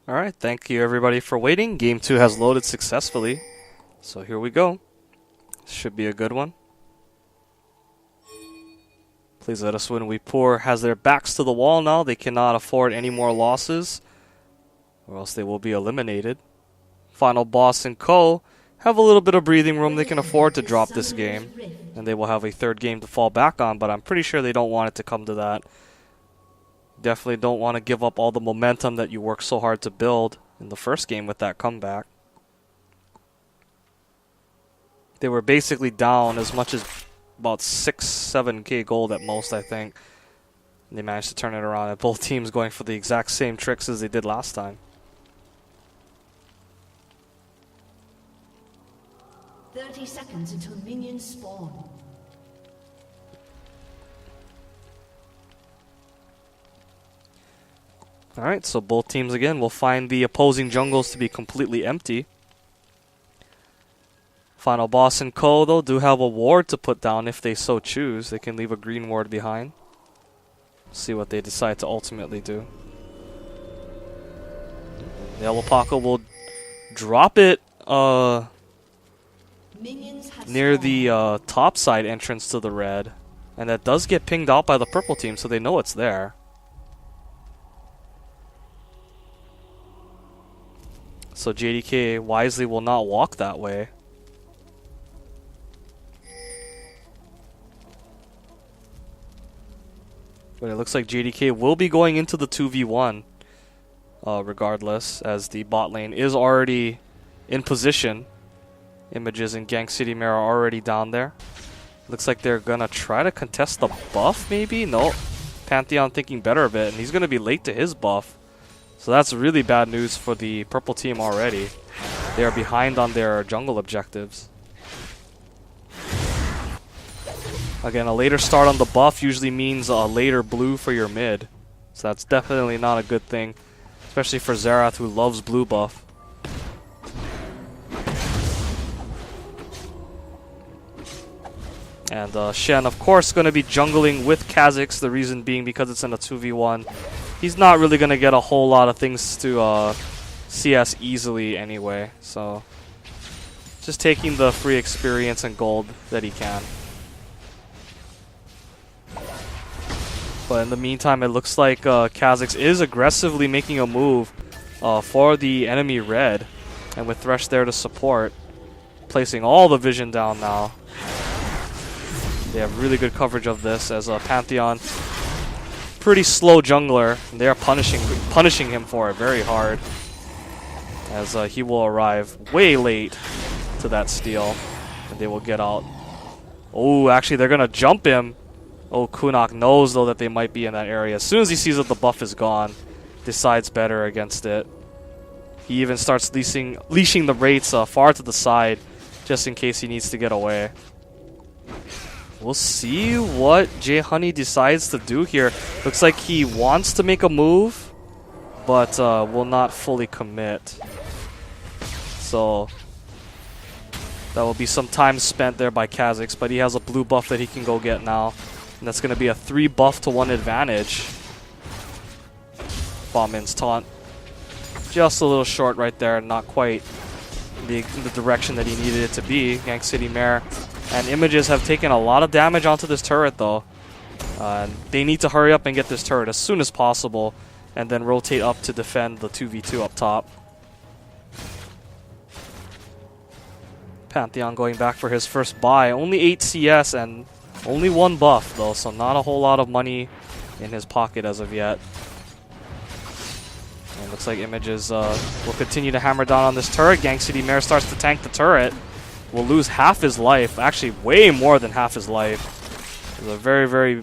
Alright, thank you everybody for waiting. Game 2 has loaded successfully. So here we go. Should be a good one. Please let us win. We Poor has their backs to the wall now. They cannot afford any more losses, or else they will be eliminated. Final Boss and Co. have a little bit of breathing room. They can afford to drop this game, and they will have a third game to fall back on, but I'm pretty sure they don't want it to come to that. Definitely don't want to give up all the momentum that you worked so hard to build in the first game with that comeback. They were basically down as much as about 6-7k gold at most, I think. And they managed to turn it around, and both teams going for the exact same tricks as they did last time. 30 seconds until minions spawn. Alright, so both teams again will find the opposing jungles to be completely empty. Final Boss and Co. though do have a ward to put down if they so choose. They can leave a green ward behind. See what they decide to ultimately do. The Alpaca will drop it near the top side entrance to the red. And that does get pinged out by the purple team, so they know it's there. So JDK wisely will not walk that way. But it looks like JDK will be going into the 2v1 regardless, as the bot lane is already in position. Images and Gang City Mare are already down there. Looks like they're gonna try to contest the buff, maybe? No. Pantheon thinking better of it, and he's gonna be late to his buff. So that's really bad news for the purple team already. They are behind on their jungle objectives. Again, a later start on the buff usually means a later blue for your mid. So that's definitely not a good thing, especially for Xerath, who loves blue buff. And Shen, of course, going to be jungling with Kha'Zix, the reason being because it's in a 2v1. He's not really going to get a whole lot of things to CS easily anyway, so just taking the free experience and gold that he can. But in the meantime, it looks like Kha'Zix is aggressively making a move for the enemy red, and with Thresh there to support, placing all the vision down now. They have really good coverage of this, as Pantheon, pretty slow jungler, and they are punishing him for it very hard, as he will arrive way late to that steal, and they will get out. Oh, actually they're gonna jump him. Oh, Kunak knows though that they might be in that area. As soon as he sees that the buff is gone, decides better against it. He even starts leashing the Wraiths far to the side, just in case he needs to get away. We'll see what J Honey decides to do here. Looks like he wants to make a move, but will not fully commit. So that will be some time spent there by Kha'Zix, but he has a blue buff that he can go get now. And that's going to be a 3 buff to 1 advantage. Bombin's taunt. Just a little short right there, not quite in the direction that he needed it to be. Gang City Mare and Images have taken a lot of damage onto this turret though. They need to hurry up and get this turret as soon as possible, and then rotate up to defend the 2v2 up top. Pantheon going back for his first buy. Only 8 CS and only 1 buff though, so not a whole lot of money in his pocket as of yet. And looks like Images will continue to hammer down on this turret. Gang City Mare starts to tank the turret. Will lose half his life, actually way more than half his life. It's a very, very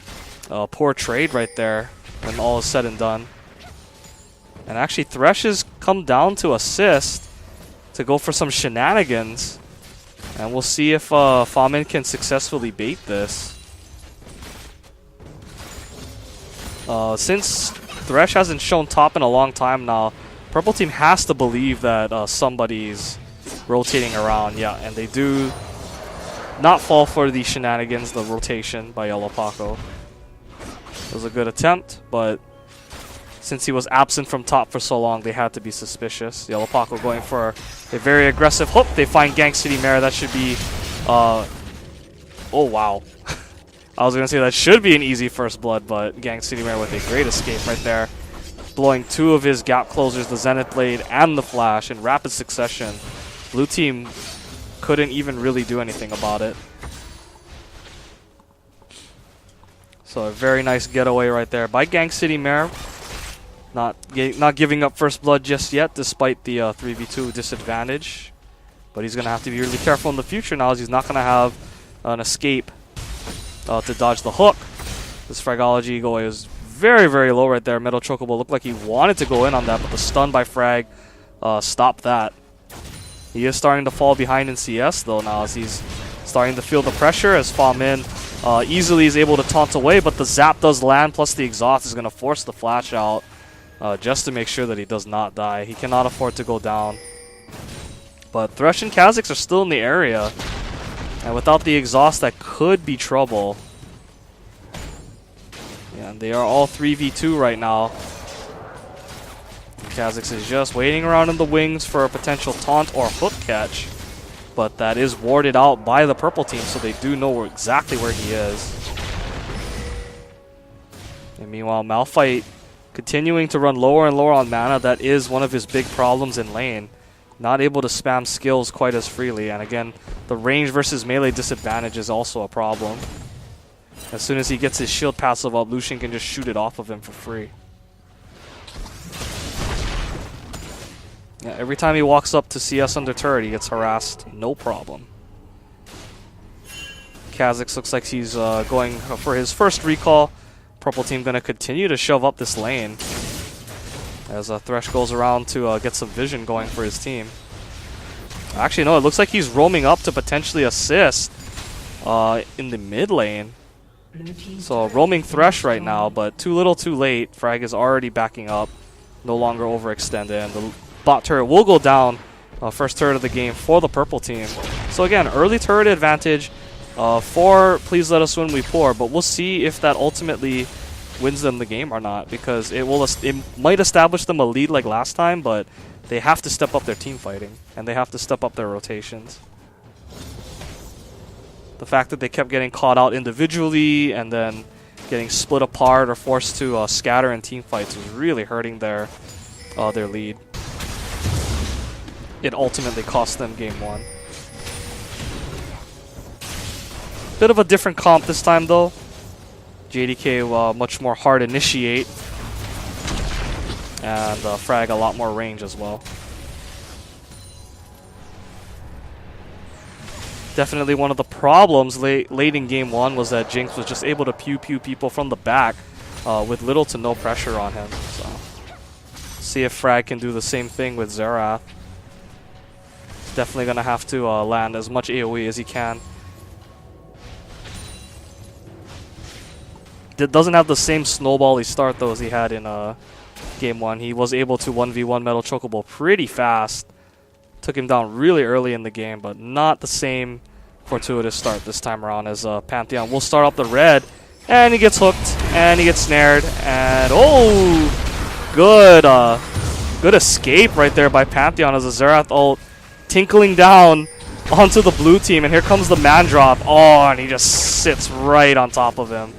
poor trade right there when all is said and done. And actually Thresh has come down to assist to go for some shenanigans. And we'll see if Famin can successfully bait this. Since Thresh hasn't shown top in a long time now, purple team has to believe that somebody's rotating around. Yeah, and they do not fall for the shenanigans, the rotation by Yellow Paco. It was a good attempt, but Since he was absent from top for so long, they had to be suspicious. Yellow Paco going for a very aggressive hook. They find Gang City Mare. That should be... oh, wow. I was going to say that should be an easy first blood, but Gang City Mare with a great escape right there. Blowing 2 of his gap closers, the Zenith Blade and the Flash in rapid succession. Blue team couldn't even really do anything about it. So a very nice getaway right there by Gang City Mare. Not giving up first blood just yet, despite the 3v2 disadvantage. But he's going to have to be really careful in the future now, as he's not going to have an escape to dodge the hook. This Fragology go is very, very low right there. Metal Chocobo looked like he wanted to go in on that, but the stun by Frag stopped that. He is starting to fall behind in CS, though, now, as he's starting to feel the pressure, as Fa Min easily is able to taunt away, but the zap does land, plus the exhaust is going to force the flash out. Just to make sure that he does not die. He cannot afford to go down. But Thresh and Kha'Zix are still in the area. And without the exhaust, that could be trouble. Yeah, and they are all 3v2 right now. Kha'Zix is just waiting around in the wings for a potential taunt or hook catch. But that is warded out by the purple team, so they do know exactly where he is. And meanwhile, Malphite continuing to run lower and lower on mana. That is one of his big problems in lane. Not able to spam skills quite as freely. And again, the range versus melee disadvantage is also a problem. As soon as he gets his shield passive up, Lucian can just shoot it off of him for free. Yeah, every time he walks up to CS under turret, he gets harassed. No problem. Kha'Zix looks like he's going for his first recall. Purple team going to continue to shove up this lane as Thresh goes around to get some vision going for his team. Actually, no, it looks like he's roaming up to potentially assist in the mid lane. So roaming Thresh right now, but too little too late. Frag is already backing up, no longer overextended, and the bot turret will go down. First turret of the game for the purple team. So again, early turret advantage for Please Let Us Win We Pour, but we'll see if that ultimately wins them the game or not, because it might establish them a lead like last time, but they have to step up their team fighting, and they have to step up their rotations. The fact that they kept getting caught out individually and then getting split apart or forced to scatter in team fights is really hurting their lead. It ultimately cost them game 1. Bit of a different comp this time, though. JDK much more hard initiate, and Frag a lot more range as well. Definitely one of the problems late in game 1 was that Jinx was just able to pew people from the back with little to no pressure on him. So, see if Frag can do the same thing with Xerath. Definitely gonna have to land as much AoE as he can. Doesn't have the same snowbally start though as he had in game 1. He was able to 1v1 Metal Chocobo pretty fast. Took him down really early in the game, but not the same fortuitous start this time around, as Pantheon will start up the red, and he gets hooked, and he gets snared, and oh, good escape right there by Pantheon as a Xerath ult tinkling down onto the blue team, and here comes the man drop. Oh, and he just sits right on top of him.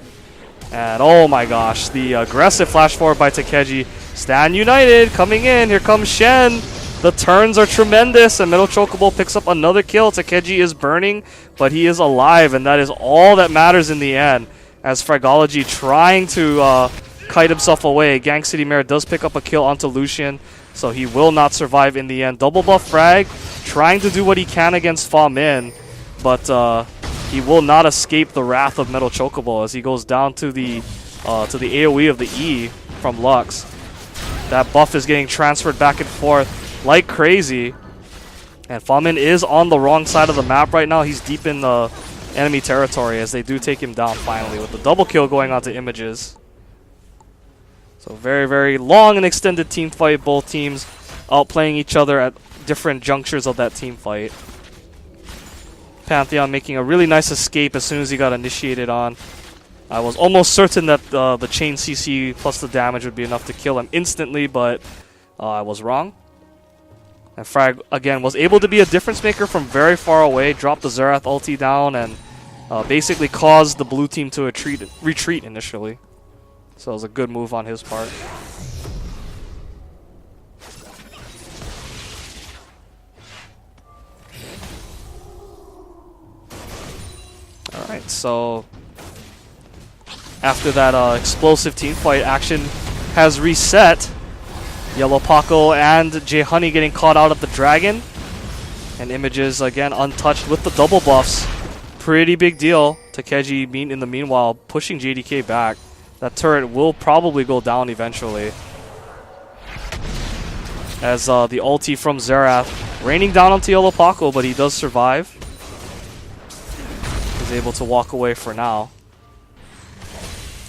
And oh my gosh, the aggressive flash forward by Takeji. Stand united coming in. Here comes Shen. The turns are tremendous, and Metal Chocobo picks up another kill. Takeji is burning, but he is alive, and that is all that matters in the end. As Fragology trying to kite himself away. Gang City Mare does pick up a kill onto Lucian, so he will not survive in the end. Double buff Frag trying to do what he can against Fa Min, but he will not escape the wrath of Metal Chocobo as he goes down to the AoE of the E from Lux. That buff is getting transferred back and forth like crazy. And Fa Min is on the wrong side of the map right now. He's deep in the enemy territory as they do take him down finally with the double kill going on to Images. So very, very long and extended team fight. Both teams outplaying each other at different junctures of that team fight. Pantheon making a really nice escape as soon as he got initiated on. I was almost certain that the chain CC plus the damage would be enough to kill him instantly, but I was wrong. And Frag, again, was able to be a difference maker from very far away, dropped the Xerath ulti down, and basically caused the blue team to retreat initially. So it was a good move on his part. Alright, so after that explosive teamfight, action has reset. Yellow Paco and J Honey getting caught out of the dragon. And Images again untouched with the double buffs. Pretty big deal. Takeji in the meanwhile pushing JDK back. That turret will probably go down eventually. As the ulti from Xerath raining down onto Yellow Paco, but he does survive. He's able to walk away for now.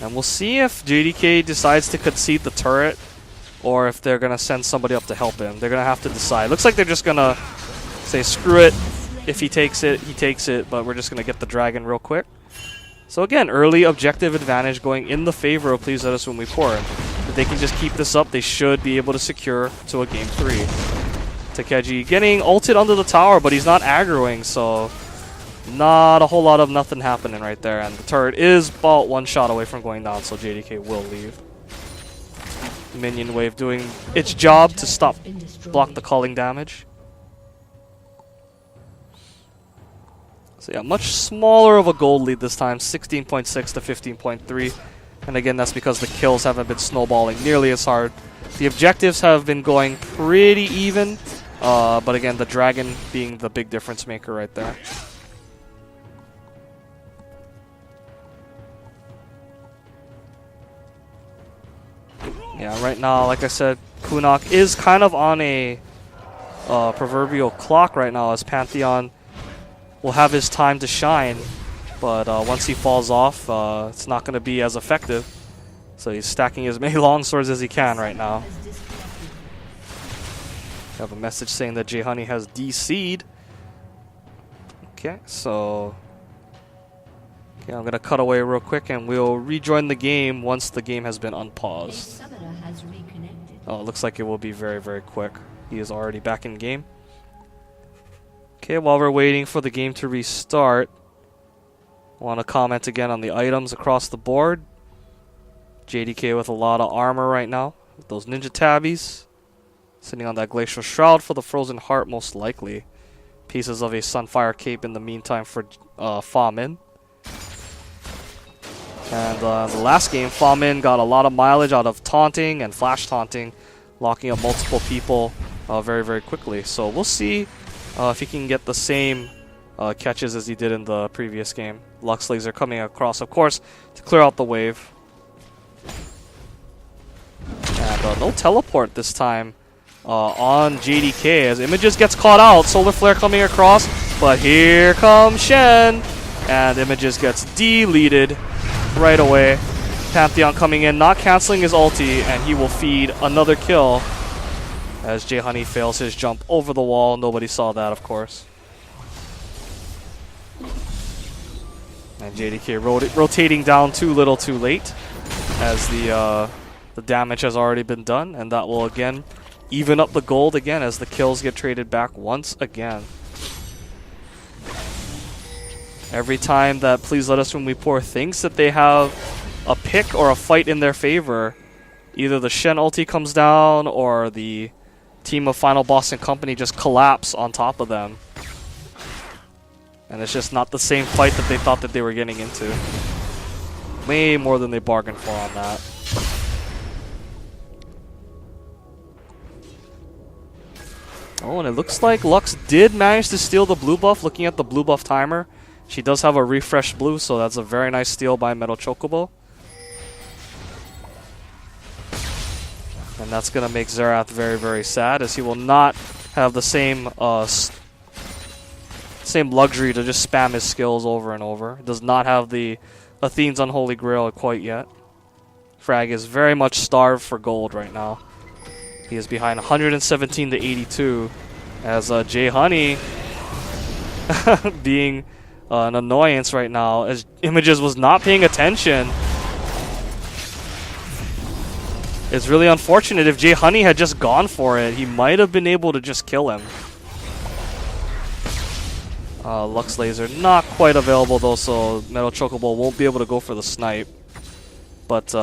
And we'll see if JDK decides to concede the turret or if they're going to send somebody up to help him. They're going to have to decide. Looks like they're just going to say, screw it. If he takes it, he takes it, but we're just going to get the dragon real quick. So again, early objective advantage going in the favor of Please Let Us When We Pour. If they can just keep this up, they should be able to secure to a game 3. Takeji getting ulted under the tower, but he's not aggroing, so not a whole lot of nothing happening right there. And the turret is about one shot away from going down, so JDK will leave. Minion wave doing its job to block the calling damage. So yeah, much smaller of a gold lead this time, 16.6 to 15.3. And again, that's because the kills haven't been snowballing nearly as hard. The objectives have been going pretty even, but again, the dragon being the big difference maker right there. Yeah, right now, like I said, Kunok is kind of on a proverbial clock right now, as Pantheon will have his time to shine, but once he falls off, it's not going to be as effective. So he's stacking as many long swords as he can right now. I have a message saying that J Honey has DC'd. Okay, so I'm going to cut away real quick and we'll rejoin the game once the game has been unpaused. Oh, it looks like it will be very, very quick. He is already back in game. Okay, while we're waiting for the game to restart, I want to comment again on the items across the board. JDK with a lot of armor right now, with those ninja tabbies. Sitting on that glacial shroud for the frozen heart, most likely. Pieces of a sunfire cape in the meantime for Fa Min. And the last game, Fa Min got a lot of mileage out of taunting and flash taunting, locking up multiple people very, very quickly. So we'll see if he can get the same catches as he did in the previous game. Lux Laser coming across, of course, to clear out the wave. And no teleport this time on JDK as Images gets caught out. Solar Flare coming across, but here comes Shen. And Images gets deleted right away. Pantheon coming in, not canceling his ulti, and he will feed another kill as J Honey fails his jump over the wall. Nobody saw that, of course. And JDK rotating down too little too late as the damage has already been done, and that will again even up the gold again as the kills get traded back once again. Every time that Please Let Us When We Pour thinks that they have a pick or a fight in their favor, either the Shen ulti comes down or the team of Final Boss and company just collapse on top of them. And it's just not the same fight that they thought that they were getting into. Way more than they bargained for on that. Oh, and it looks like Lux did manage to steal the blue buff. Looking at the blue buff timer, she does have a refreshed blue, so that's a very nice steal by Metal Chocobo. And that's going to make Xerath very, very sad, as he will not have the same same luxury to just spam his skills over and over. Does not have the Athene's Unholy Grail quite yet. Frag is very much starved for gold right now. He is behind 117 to 82, as J Honey being an annoyance right now, as Images was not paying attention. It's really unfortunate. If Jay Honey had just gone for it, he might have been able to just kill him. Lux Laser not quite available though, so Metal Chocobo won't be able to go for the snipe. But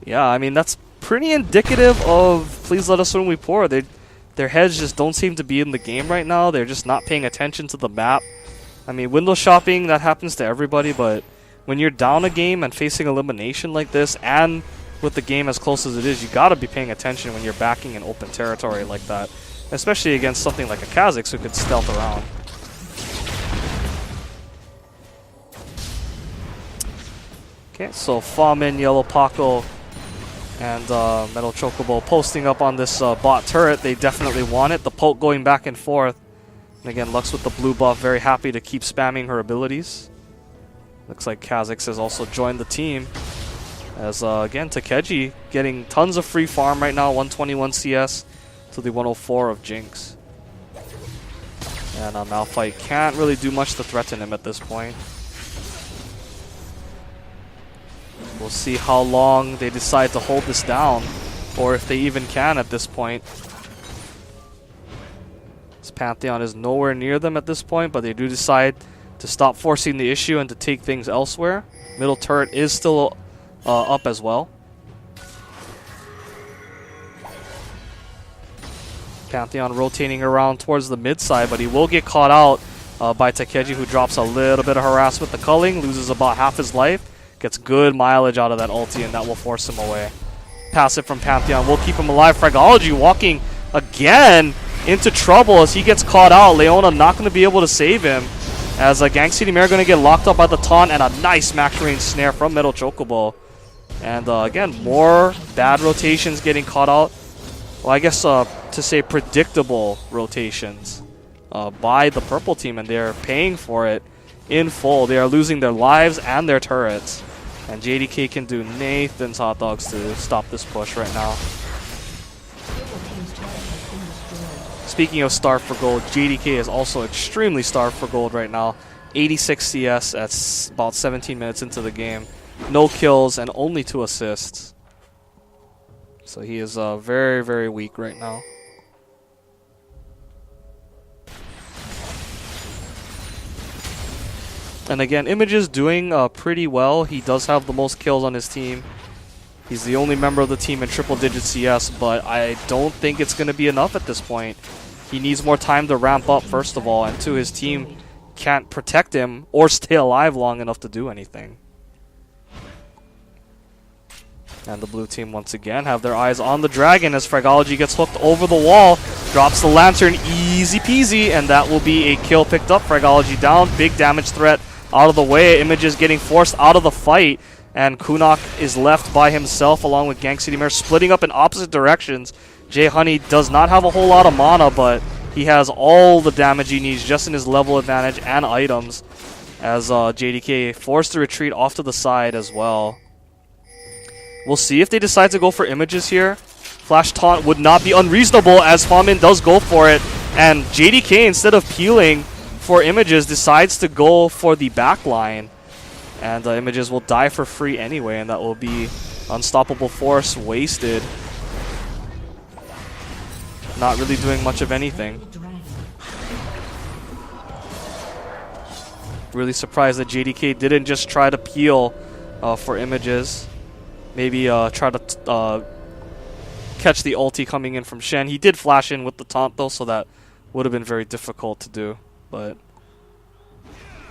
yeah, I mean, that's pretty indicative of Please Let Us When We Pour. Their heads just don't seem to be in the game right now. They're just not paying attention to the map. I mean, window shopping, that happens to everybody, but when you're down a game and facing elimination like this, and with the game as close as it is, you gotta be paying attention when you're backing in open territory like that. Especially against something like a Kha'Zix who could stealth around. Okay, so Famin, Yellow Paco, and Metal Chocobo posting up on this bot turret. They definitely want it. The poke going back and forth. And again, Lux with the blue buff, very happy to keep spamming her abilities. Looks like Kha'Zix has also joined the team. As again, Takeji getting tons of free farm right now, 121 CS to the 104 of Jinx. And Malphite can't really do much to threaten him at this point. We'll see how long they decide to hold this down, or if they even can at this point. This Pantheon is nowhere near them at this point, but they do decide to stop forcing the issue and to take things elsewhere. Middle turret is still up as well. Pantheon rotating around towards the mid side, but he will get caught out by Takeji, who drops a little bit of harass with the culling, loses about half his life, gets good mileage out of that ulti, and that will force him away. Passive from Pantheon will keep him alive. Fragology walking again into trouble as he gets caught out. Leona not going to be able to save him, as Gang City Mare going to get locked up by the taunt, and a nice max range snare from Metal Chocobo. And again, more bad rotations getting caught out. Well, I guess to say predictable rotations by the purple team, and they're paying for it in full. They are losing their lives and their turrets. And JDK can do Nathan's hot dogs to stop this push right now. Speaking of starved for gold, JDK is also extremely starved for gold right now. 86 CS at about 17 minutes into the game. No kills and only 2 assists. So he is very, very weak right now. And again, Images doing pretty well. He does have the most kills on his team. He's the only member of the team in triple-digit CS, but I don't think it's going to be enough at this point. He needs more time to ramp up, first of all, and two, his team can't protect him or stay alive long enough to do anything. And the blue team once again have their eyes on the dragon as Fragology gets hooked over the wall, drops the lantern, easy peasy, and that will be a kill picked up. Fragology down, big damage threat out of the way. Images getting forced out of the fight, and Kunok is left by himself along with Gang City Mare, splitting up in opposite directions. Jay Honey does not have a whole lot of mana, but he has all the damage he needs just in his level advantage and items, as JDK forced to retreat off to the side as well. We'll see if they decide to go for Images here. Flash Taunt would not be unreasonable, as Famin does go for it, and JDK, instead of peeling for Images, decides to go for the back line. And Images will die for free anyway, and that will be Unstoppable Force wasted. Not really doing much of anything. Really surprised that JDK didn't just try to peel for Images. Maybe try to catch the ulti coming in from Shen. He did flash in with the taunt though, so that would have been very difficult to do. But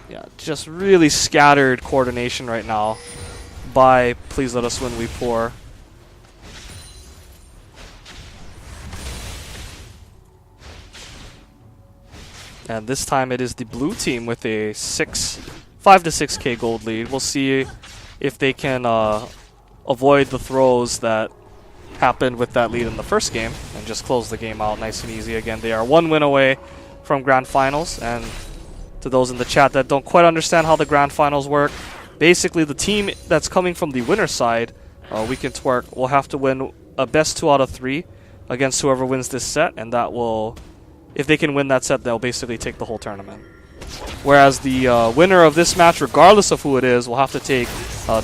yeah, just really scattered coordination right now by Please Let Us When We Pour. And this time it is the blue team with a 5 to 6k gold lead. We'll see if they can avoid the throws that happened with that lead in the first game and just close the game out nice and easy. Again, they are 1 win away from Grand Finals. And to those in the chat that don't quite understand how the Grand Finals work, basically the team that's coming from the winner's side, Weekend Twerk, will have to win a best 2 out of 3 against whoever wins this set, and that will, if they can win that set, they'll basically take the whole tournament. Whereas the winner of this match, regardless of who it is, will have to take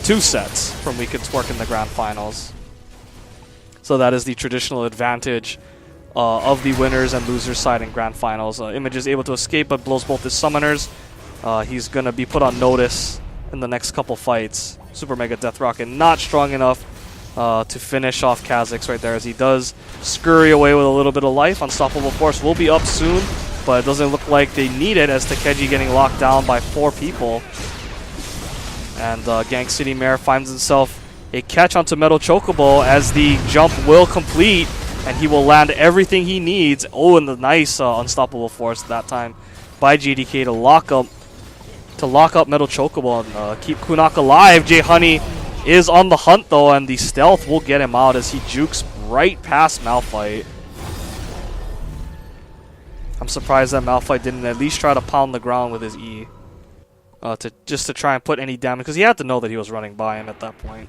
2 sets from We Can Twerk in the Grand Finals. So that is the traditional advantage of the winners and losers side in Grand Finals. Image is able to escape but blows both his summoners. He's going to be put on notice in the next couple fights. Super Mega Death Rocket not strong enough to finish off Kha'Zix right there, as he does scurry away with a little bit of life. Unstoppable Force will be up soon, but it doesn't look like they need it, as Takeji getting locked down by 4 people. And Gang City Mare finds himself a catch onto Metal Chocobo, as the jump will complete, and he will land everything he needs. Oh, and the nice Unstoppable Force that time by JDK to lock up Metal Chocobo and keep Kunaka alive. J Honey is on the hunt though, and the stealth will get him out as he jukes right past Malphite. I'm surprised that Malphite didn't at least try to pound the ground with his E. To try and put any damage, because he had to know that he was running by him at that point.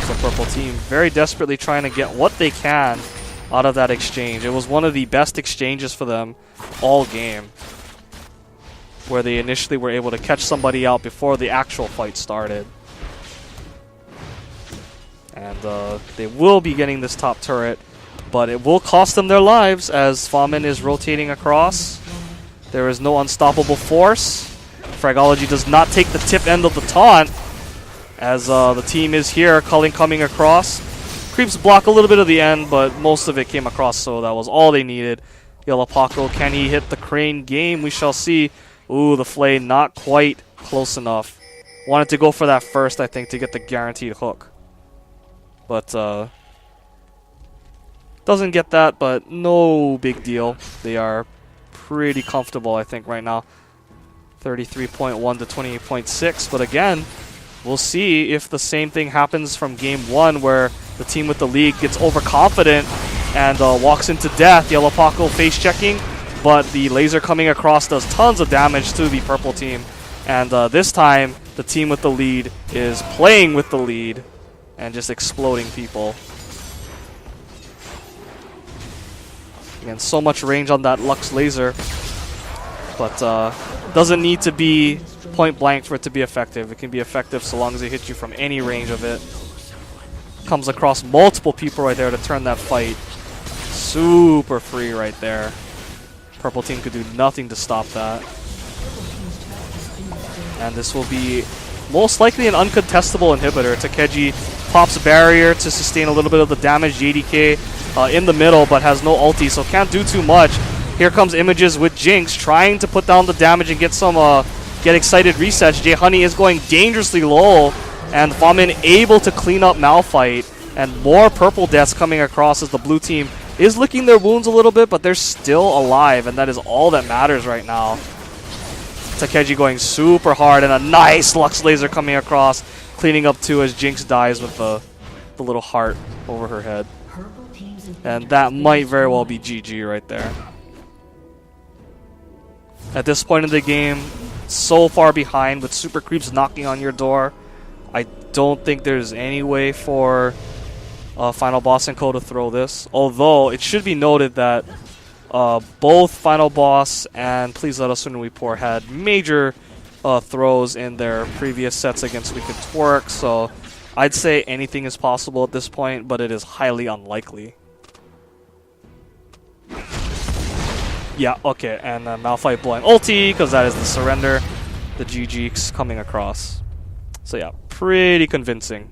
The purple team very desperately trying to get what they can out of that exchange. It was one of the best exchanges for them all game, where they initially were able to catch somebody out before the actual fight started. And they will be getting this top turret, but it will cost them their lives as Famin is rotating across. There is no Unstoppable Force. Fragology does not take the tip end of the taunt, as the team is here. Culling coming across. Creeps block a little bit of the end, but most of it came across, so that was all they needed. Yellow Paco, can he hit the crane game? We shall see. Ooh, the Flay not quite close enough. Wanted to go for that first, I think, to get the guaranteed hook. But, doesn't get that, but no big deal. They are pretty comfortable, I think, right now. 33.1 to 28.6, but again, we'll see if the same thing happens from game 1, where the team with the lead gets overconfident and walks into death. Yellow Paco face checking, but the laser coming across does tons of damage to the purple team. And this time, the team with the lead is playing with the lead and just exploding people. Again, so much range on that Lux laser, but doesn't need to be point blank for it to be effective. It can be effective so long as it hits you from any range of it. Comes across multiple people right there to turn that fight super free right there. Purple team could do nothing to stop that. And this will be most likely an uncontestable inhibitor. Takeji pops a barrier to sustain a little bit of the damage. JDK in the middle, but has no ulti, so can't do too much. Here comes Images with Jinx, trying to put down the damage and get some get excited resets. J Honey is going dangerously low, and Famin able to clean up Malphite, and more purple deaths coming across as the blue team is licking their wounds a little bit, but they're still alive, and that is all that matters right now. Takeji going super hard, and a nice Lux laser coming across, cleaning up too as Jinx dies with the little heart over her head. And that might very well be GG right there. At this point in the game, so far behind with super creeps knocking on your door, I don't think there's any way for Final Boss and Co to throw this. Although it should be noted that both Final Boss and Please Let Us When We Pour had major throws in their previous sets against We Can Twerk, so I'd say anything is possible at this point, but it is highly unlikely. Yeah, okay, and Malphite blowing ulti, because that is the surrender. The GG's coming across. So yeah, pretty convincing.